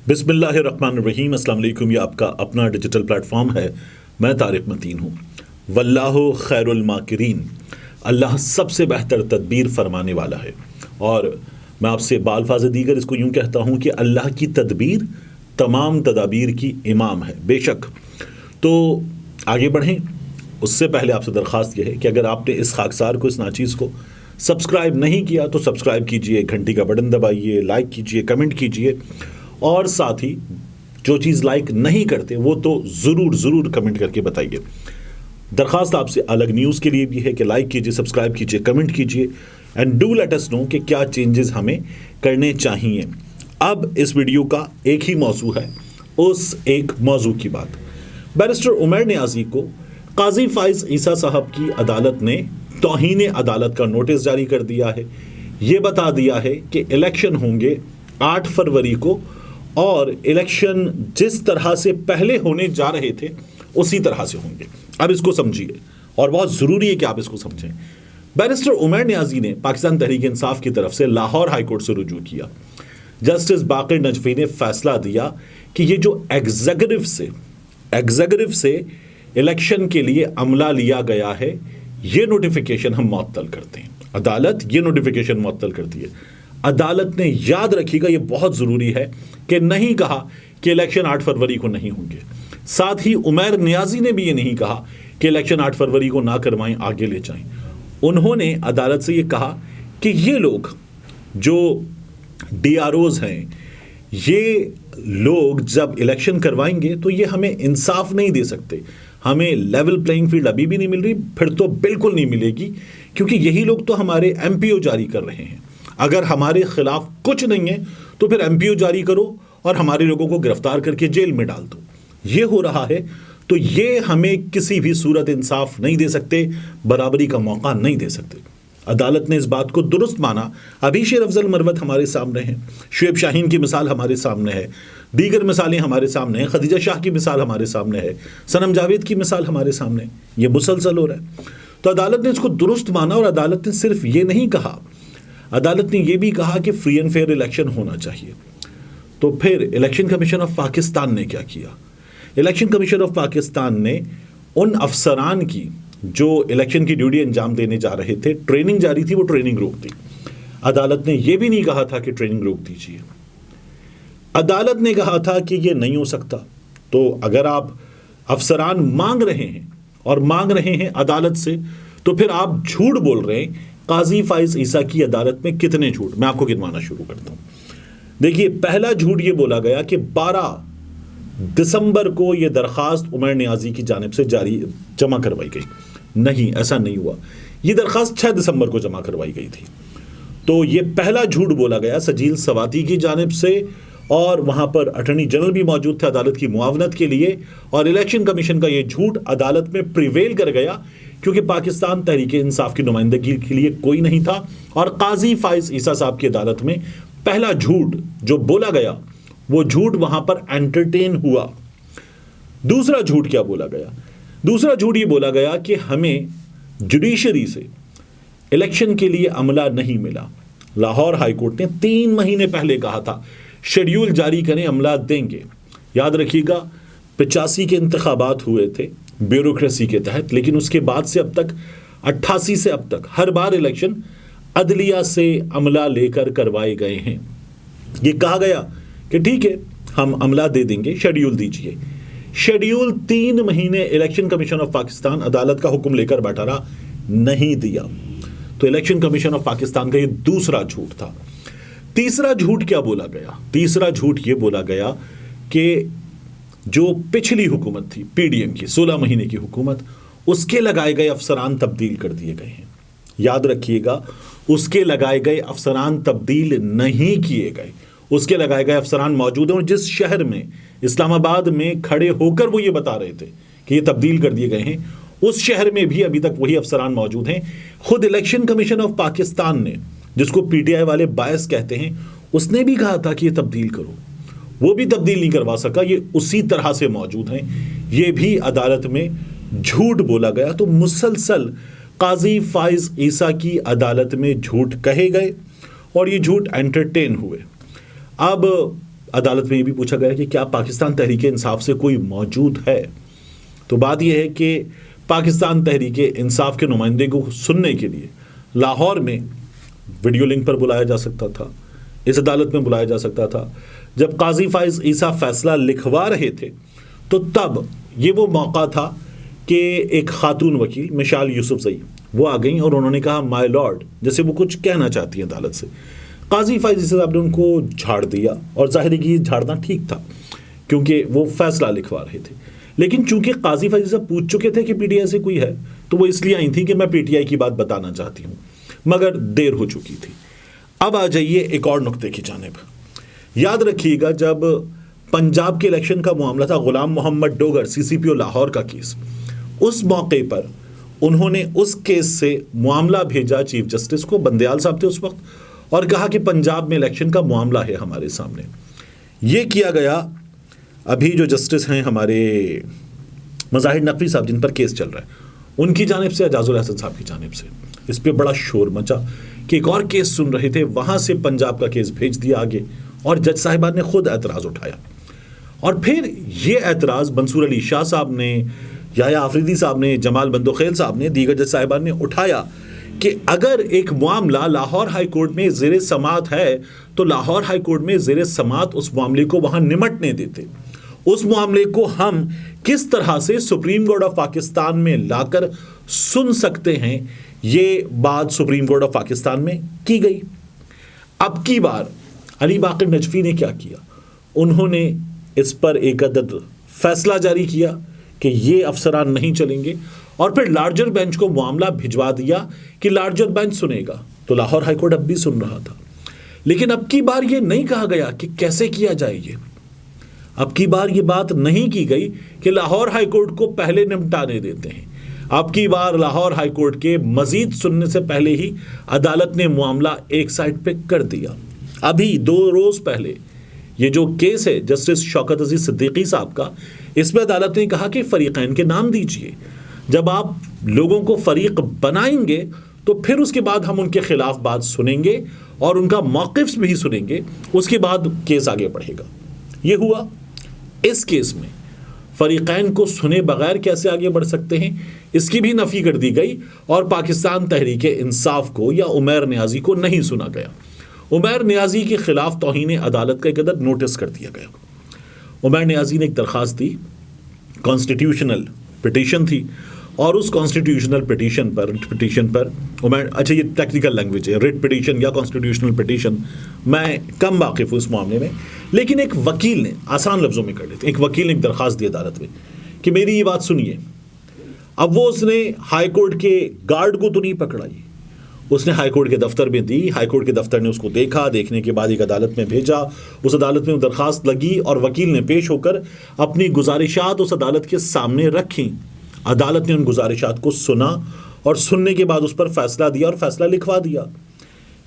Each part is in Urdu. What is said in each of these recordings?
بسم اللہ الرحمن الرحیم۔ السلام علیکم۔ یہ آپ کا اپنا ڈیجیٹل پلیٹ فارم ہے، میں طارق متین ہوں۔ واللہ خیر الماکرین، اللہ سب سے بہتر تدبیر فرمانے والا ہے۔ اور میں آپ سے بالفاظ دیگر اس کو یوں کہتا ہوں کہ اللہ کی تدبیر تمام تدابیر کی امام ہے بے شک۔ تو آگے بڑھیں اس سے پہلے آپ سے درخواست یہ ہے کہ اگر آپ نے اس خاکسار کو، اس ناچیز کو سبسکرائب نہیں کیا تو سبسکرائب کیجئے، گھنٹی کا بٹن دبائیے، لائک کیجئے، کمنٹ کیجئے، اور ساتھ ہی جو چیز لائک نہیں کرتے وہ تو ضرور کمنٹ کر کے بتائیے۔ درخواست آپ سے الگ نیوز کے لیے بھی ہے کہ لائک کیجئے، سبسکرائب کیجئے، کمنٹ کیجئے، اینڈ ڈو لیٹ اس نو کہ کیا چینجز ہمیں کرنے چاہیے۔ اب اس ویڈیو کا ایک ہی موضوع ہے، اس ایک موضوع کی بات۔ بیرسٹر عمیر نیازی کو قاضی فائز عیسیٰ صاحب کی عدالت نے توہین عدالت کا نوٹس جاری کر دیا ہے۔ یہ بتا دیا ہے کہ الیکشن ہوں گے 8 فروری کو، اور الیکشن جس طرح سے پہلے ہونے جا رہے تھے اسی طرح سے ہوں گے۔ اب اس کو سمجھیے، اور بہت ضروری ہے کہ آپ اس کو سمجھیں۔ بیرسٹر عمیر نیازی نے پاکستان تحریک انصاف کی طرف سے لاہور ہائی کورٹ سے رجوع کیا۔ جسٹس باقر نجفی نے فیصلہ دیا کہ یہ جو ایگزیکٹو سے الیکشن کے لیے عملہ لیا گیا ہے، یہ نوٹیفیکیشن ہم معطل کرتے ہیں۔ عدالت یہ نوٹیفیکیشن معطل کرتی ہے۔ عدالت نے یاد رکھیے گا، یہ بہت ضروری ہے کہ نہیں کہا کہ الیکشن 8 فروری کو نہیں ہوں گے۔ ساتھ ہی عمیر نیازی نے بھی یہ نہیں کہا کہ الیکشن 8 فروری کو نہ کروائیں، آگے لے جائیں۔ انہوں نے عدالت سے یہ کہا کہ یہ لوگ جو ڈی آر اوز ہیں، یہ لوگ جب الیکشن کروائیں گے تو یہ ہمیں انصاف نہیں دے سکتے، ہمیں لیول پلینگ فیلڈ ابھی بھی نہیں مل رہی، پھر تو بالکل نہیں ملے گی، کیونکہ یہی لوگ تو ہمارے ایم پی او جاری کر رہے ہیں۔ اگر ہمارے خلاف کچھ نہیں ہے تو پھر ایم پی او جاری کرو اور ہمارے لوگوں کو گرفتار کر کے جیل میں ڈال دو۔ یہ ہو رہا ہے تو یہ ہمیں کسی بھی صورت انصاف نہیں دے سکتے، برابری کا موقع نہیں دے سکتے۔ عدالت نے اس بات کو درست مانا۔ ابھی شیر افضل مروت ہمارے سامنے ہیں، شعیب شاہین کی مثال ہمارے سامنے ہے، دیگر مثالیں ہمارے سامنے ہیں، خدیجہ شاہ کی مثال ہمارے سامنے ہے، صنم جاوید کی مثال ہمارے سامنے ہے۔ یہ مسلسل ہو رہا ہے۔ تو عدالت نے اس کو درست مانا، اور عدالت نے صرف یہ نہیں کہا، عدالت نے یہ بھی کہا کہ فری اینڈ فیئر الیکشن ہونا چاہیے۔ تو پھر الیکشن کمیشن آف پاکستان نے کیا کیا؟ الیکشن کمیشن آف پاکستان نے ان افسران کی جو الیکشن کی ڈیوٹی انجام دینے جا رہے تھے، ٹریننگ جاری تھی، وہ ٹریننگ روک دی۔ عدالت نے یہ بھی نہیں کہا تھا کہ ٹریننگ روک دیجیے۔ عدالت نے کہا تھا کہ یہ نہیں ہو سکتا۔ تو اگر آپ افسران مانگ رہے ہیں اور مانگ رہے ہیں عدالت سے، تو پھر آپ جھوٹ بول رہے ہیں۔ قاضی فائز عیسیٰ کی عدالت میں کتنے جھوٹ، میں آپ کو گنوانا شروع کرتا ہوں۔ دیکھیے، پہلا جھوٹ یہ بولا گیا کہ 12 دسمبر کو یہ درخواست عمیر نیازی کی جانب سے جمع کروائی گئی۔ نہیں، ایسا نہیں ہوا۔ یہ درخواست 6 دسمبر کو جمع کروائی گئی تھی۔ تو یہ پہلا جھوٹ بولا گیا سجیل سواتی کی جانب سے، اور وہاں پر اٹارنی جنرل بھی موجود تھے عدالت کی معاونت کے لیے، اور الیکشن کمیشن کا یہ جھوٹ عدالت میں پریویل کر گیا، کیونکہ پاکستان تحریک انصاف کی نمائندگی کے لیے کوئی نہیں تھا۔ اور قاضی فائز عیسیٰ صاحب کی عدالت میں پہلا جھوٹ جو بولا گیا، وہ جھوٹ وہاں پر انٹرٹین ہوا۔ دوسرا جھوٹ کیا بولا گیا؟ دوسرا جھوٹ یہ بولا گیا کہ ہمیں جوڈیشری سے الیکشن کے لیے عملہ نہیں ملا۔ لاہور ہائی کورٹ نے 3 مہینے پہلے کہا تھا شیڈیول جاری کریں، عملہ دیں گے۔ یاد رکھیے گا، 85 کے انتخابات ہوئے تھے بیوروکریسی کے تحت، لیکن اس کے بعد سے اب تک 88 سے اب تک ہر بار الیکشن عدلیہ سے عملہ لے کر کروائے گئے ہیں۔ یہ کہا گیا کہ ٹھیک ہے، ہم عملہ دے دیں گے، شیڈیول دیجئے۔ شیڈیول 3 مہینے الیکشن کمیشن آف پاکستان عدالت کا حکم لے کر بیٹھا رہا، نہیں دیا۔ تو الیکشن کمیشن آف پاکستان کا یہ دوسرا جھوٹ تھا۔ تیسرا جھوٹ کیا بولا گیا؟ تیسرا جھوٹ یہ بولا گیا کہ جو پچھلی حکومت تھی پی ڈی ایم کی 16 مہینے کی حکومت، اس کے لگائے گئے افسران تبدیل کر دیے گئے ہیں۔ یاد رکھیے گا، اس کے لگائے گئے افسران تبدیل نہیں کیے گئے، اس کے لگائے گئے افسران موجود ہیں، اور جس شہر میں، اسلام آباد میں کھڑے ہو کر وہ یہ بتا رہے تھے کہ یہ تبدیل کر دیے گئے ہیں، اس شہر میں بھی ابھی تک وہی افسران موجود ہیں۔ خود الیکشن کمیشن آف پاکستان نے، جس کو پی ٹی آئی والے باعث کہتے ہیں، اس نے بھی کہا تھا کہ یہ تبدیل کرو، وہ بھی تبدیل نہیں کروا سکا، یہ اسی طرح سے موجود ہیں۔ یہ بھی عدالت میں جھوٹ بولا گیا۔ تو مسلسل قاضی فائز عیسیٰ کی عدالت میں جھوٹ کہے گئے اور یہ جھوٹ انٹرٹین ہوئے۔ اب عدالت میں یہ بھی پوچھا گیا کہ کیا پاکستان تحریک انصاف سے کوئی موجود ہے؟ تو بات یہ ہے کہ پاکستان تحریک انصاف کے نمائندے کو سننے کے لیے لاہور میں ویڈیو لنک پر بلایا جا سکتا تھا، اس عدالت میں بلایا جا سکتا تھا۔ جب قاضی فائز عیسیٰ فیصلہ لکھوا رہے تھے تو تب یہ وہ موقع تھا کہ ایک خاتون وکیل مشال یوسف زئی وہ آ گئیں اور انہوں نے کہا مائی لارڈ، جیسے وہ کچھ کہنا چاہتی ہیں عدالت سے۔ قاضی فائز عیسیٰ صاحب نے ان کو جھاڑ دیا، اور ظاہر ہے کہ یہ جھاڑنا ٹھیک تھا کیونکہ وہ فیصلہ لکھوا رہے تھے، لیکن چونکہ قاضی فائز صاحب پوچھ چکے تھے کہ پی ٹی آئی سے کوئی ہے تو وہ اس لیے آئی تھی کہ میں پی ٹی آئی کی بات بتانا چاہتی ہوں، مگر دیر ہو چکی تھی۔ اب آ جائیے ایک اور نقطے کی جانب۔ یاد رکھیے گا جب پنجاب کے الیکشن کا معاملہ تھا، غلام محمد ڈوگر سی سی پی او لاہور کا کیس، اس موقع پر انہوں نے اس کیس سے معاملہ بھیجا چیف جسٹس کو، بندیال صاحب تھے اس وقت، اور کہا کہ پنجاب میں الیکشن کا معاملہ ہے ہمارے سامنے۔ یہ کیا گیا۔ ابھی جو جسٹس ہیں ہمارے مظاہر نقوی صاحب جن پر کیس چل رہا ہے، ان کی جانب سے، اعجاز الحسن صاحب کی جانب سے اس پہ بڑا شور مچا کہ ایک اور کیس سن رہے تھے، وہاں سے پنجاب کا کیس بھیج دیا آگے، اور جج صاحبان نے خود اعتراض اٹھایا۔ اور پھر یہ اعتراض منصور علی شاہ صاحب نے، یحییٰ آفریدی صاحب نے، جمال بندوخیل صاحب نے، دیگر جج صاحبان نے اٹھایا کہ اگر ایک معاملہ لاہور ہائی کورٹ میں زیر سماعت ہے تو لاہور ہائی کورٹ میں زیر سماعت اس معاملے کو وہاں نمٹنے دیتے، اس معاملے کو ہم کس طرح سے سپریم کورٹ آف پاکستان میں لا کر سن سکتے ہیں۔ یہ بات سپریم کورٹ آف پاکستان میں کی گئی۔ اب کی بار علی باقر نجفی نے کیا کیا؟ انہوں نے اس پر ایک عدد فیصلہ جاری کیا کہ یہ افسران نہیں چلیں گے، اور پھر لارجر بینچ کو معاملہ بھجوا دیا کہ لارجر بینچ سنے گا۔ تو لاہور ہائی کورٹ اب بھی سن رہا تھا، لیکن اب کی بار یہ نہیں کہا گیا کہ کیسے کیا جائے یہ۔ اب کی بار یہ بات نہیں کی گئی کہ لاہور ہائی کورٹ کو پہلے نمٹانے دیتے ہیں۔ اب کی بار لاہور ہائی کورٹ کے مزید سننے سے پہلے ہی عدالت نے معاملہ ایک سائٹ پہ کر دیا۔ ابھی 2 روز پہلے یہ جو کیس ہے جسٹس شوکت عزیز صدیقی صاحب کا، اس میں عدالت نے کہا کہ فریقین کے نام دیجئے۔ جب آپ لوگوں کو فریق بنائیں گے تو پھر اس کے بعد ہم ان کے خلاف بات سنیں گے اور ان کا موقف بھی سنیں گے، اس کے بعد کیس آگے بڑھے گا۔ یہ ہوا۔ اس کیس میں فریقین کو سنے بغیر کیسے آگے بڑھ سکتے ہیں، اس کی بھی نفی کر دی گئی، اور پاکستان تحریک انصاف کو یا عمیر نیازی کو نہیں سنا گیا۔ عمیر نیازی کے خلاف توہین عدالت کا ایک عدد نوٹس کر دیا گیا۔ عمیر نیازی نے ایک درخواست دی، کانسٹیٹیوشنل پٹیشن تھی، اور اس کانسٹیٹیوشنل پٹیشن پر عمیر، اچھا یہ ٹیکنیکل لینگویج ہے، ریٹ پٹیشن یا کانسٹیٹیوشنل پٹیشن، میں کم واقف ہوں اس معاملے میں، لیکن ایک وکیل نے، آسان لفظوں میں کر لیتے ہیں، ایک وکیل نے ایک درخواست دی عدالت میں کہ میری یہ بات سنیے۔ اب وہ اس نے ہائی کورٹ کے گارڈ کو تو نہیں پکڑائی، اس نے ہائی کورٹ کے دفتر میں دی، ہائی کورٹ کے دفتر نے اس کو دیکھا، دیکھنے کے بعد ایک عدالت میں بھیجا، اس عدالت میں وہ درخواست لگی، اور وکیل نے پیش ہو کر اپنی گزارشات اس عدالت کے سامنے رکھیں۔ عدالت نے ان گزارشات کو سنا، اور سننے کے بعد اس پر فیصلہ دیا اور فیصلہ لکھوا دیا۔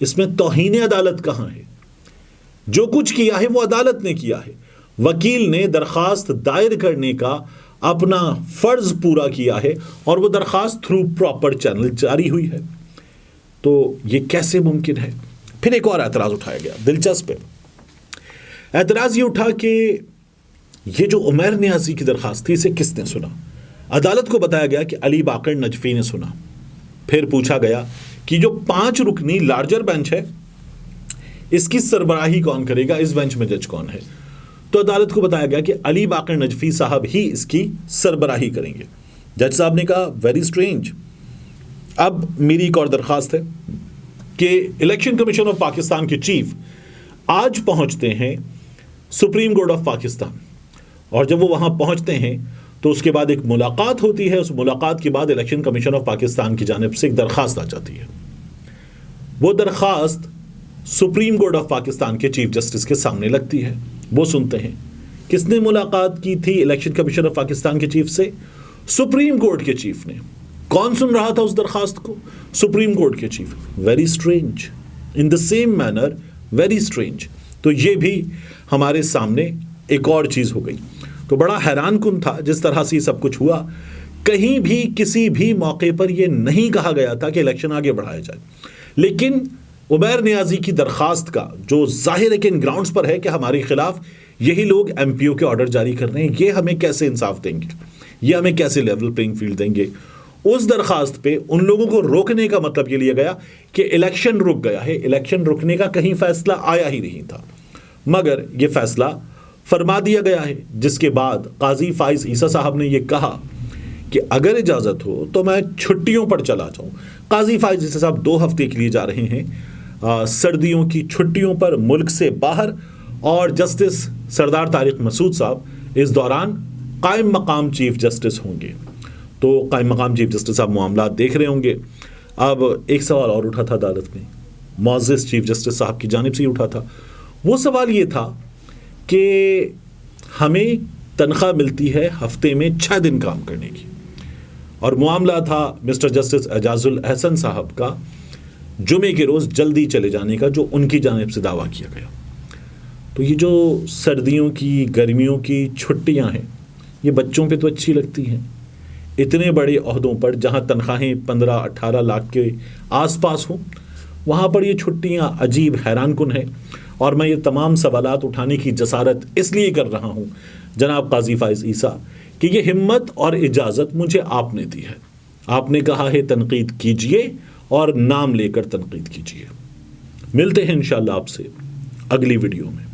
اس میں توہین عدالت کہاں ہے؟ جو کچھ کیا ہے وہ عدالت نے کیا ہے۔ وکیل نے درخواست دائر کرنے کا اپنا فرض پورا کیا ہے، اور وہ درخواست تھرو پراپر چینل جاری ہوئی ہے۔ تو یہ کیسے ممکن ہے؟ پھر ایک اور اعتراض اٹھایا گیا، دلچسپ ہے۔ اعتراض یہ اٹھا کہ یہ جو عمیر نیازی کی درخواست تھی، اسے کس نے سنا؟ عدالت کو بتایا گیا کہ علی باقر نجفی نے سنا۔ پھر پوچھا گیا کہ جو 5 رکنی لارجر بینچ ہے، اس کی سربراہی کون کرے گا، اس بینچ میں جج کون ہے؟ تو عدالت کو بتایا گیا کہ علی باقر نجفی صاحب ہی اس کی سربراہی کریں گے۔ جج صاحب نے کہا ویری سٹرینج۔ اب میری ایک اور درخواست ہے کہ الیکشن کمیشن آف پاکستان کے چیف آج پہنچتے ہیں سپریم کورٹ آف پاکستان، اور جب وہ وہاں پہنچتے ہیں تو اس کے بعد ایک ملاقات ہوتی ہے۔ اس ملاقات کے بعد الیکشن کمیشن آف پاکستان کی جانب سے ایک درخواست آ جاتی ہے۔ وہ درخواست سپریم کورٹ آف پاکستان کے چیف جسٹس کے سامنے لگتی ہے، وہ سنتے ہیں۔ کس نے ملاقات کی تھی الیکشن کمیشن آف پاکستان کے چیف سے؟ سپریم کورٹ کے چیف نے۔ کون سن رہا تھا اس درخواست کو؟ سپریم کورٹ کے chief. Very strange, in the same manner, very strange. تو یہ بھی ہمارے سامنے ایک اور چیز ہو گئی۔ تو بڑا حیران کن تھا جس طرح سے یہ سب کچھ ہوا۔ کہیں بھی کسی بھی موقع پر یہ نہیں کہا گیا تھا کہ الیکشن آگے بڑھایا جائے، لیکن عمیر نیازی کی درخواست کا جو ظاہر ہے کہ ان گراؤنڈز پر ہے کہ ہمارے خلاف یہی لوگ ایم پی او کے آرڈر جاری کر رہے ہیں، یہ ہمیں کیسے انصاف دیں گے، یہ ہمیں کیسے لیول پلینگ فیلڈ دیں گے، اس درخواست پہ ان لوگوں کو روکنے کا مطلب یہ لیا گیا کہ الیکشن رک گیا ہے۔ الیکشن رکنے کا کہیں فیصلہ آیا ہی نہیں تھا، مگر یہ فیصلہ فرما دیا گیا ہے، جس کے بعد قاضی فائز عیسیٰ صاحب نے یہ کہا کہ اگر اجازت ہو تو میں چھٹیوں پر چلا جاؤں۔ قاضی فائز عیسیٰ صاحب 2 ہفتے کے لیے جا رہے ہیں سردیوں کی چھٹیوں پر ملک سے باہر، اور جسٹس سردار طارق مسعود صاحب اس دوران قائم مقام چیف جسٹس ہوں گے۔ تو قائم مقام چیف جسٹس صاحب معاملات دیکھ رہے ہوں گے۔ اب ایک سوال اور اٹھا تھا عدالت میں، معزز چیف جسٹس صاحب کی جانب سے ہی اٹھا تھا، وہ سوال یہ تھا کہ ہمیں تنخواہ ملتی ہے ہفتے میں 6 دن کام کرنے کی، اور معاملہ تھا مسٹر جسٹس اعجاز الاحسن صاحب کا جمعے کے روز جلدی چلے جانے کا، جو ان کی جانب سے دعویٰ کیا گیا۔ تو یہ جو سردیوں کی گرمیوں کی چھٹیاں ہیں، یہ بچوں پہ تو اچھی لگتی ہیں، اتنے بڑے عہدوں پر جہاں تنخواہیں 15-18 لاکھ کے آس پاس ہوں، وہاں پر یہ چھٹیاں عجیب حیران کن ہیں۔ اور میں یہ تمام سوالات اٹھانے کی جسارت اس لیے کر رہا ہوں جناب قاضی فائز عیسیٰ کہ یہ ہمت اور اجازت مجھے آپ نے دی ہے۔ آپ نے کہا ہے تنقید کیجئے اور نام لے کر تنقید کیجئے۔ ملتے ہیں انشاءاللہ آپ سے اگلی ویڈیو میں۔